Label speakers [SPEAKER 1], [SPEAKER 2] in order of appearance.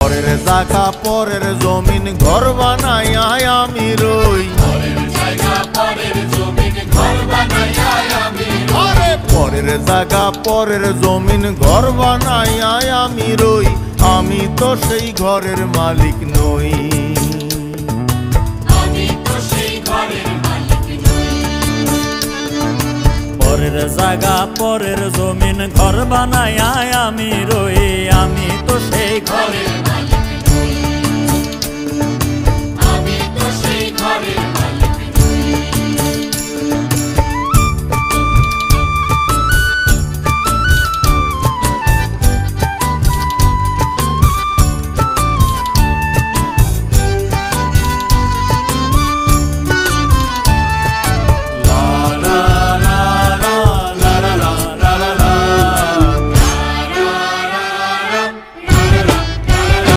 [SPEAKER 1] পরের জায়গা পরের জমিন ঘর বানাইয়া আমি রই।
[SPEAKER 2] পরের জায়গা পরের জমিন ঘর বানাইয়া আমি রই।
[SPEAKER 1] আরে পরের জায়গা পরের জমিন ঘর বানাইয়া আমি রই। আমি তো সেই ঘরের মালিক নই।
[SPEAKER 2] আমি তো সেই ঘরের মালিক নই।
[SPEAKER 3] পরের জায়গা পরের জমিন ঘর বানাইয়া আমি রই। আমি তো সেই ঘরের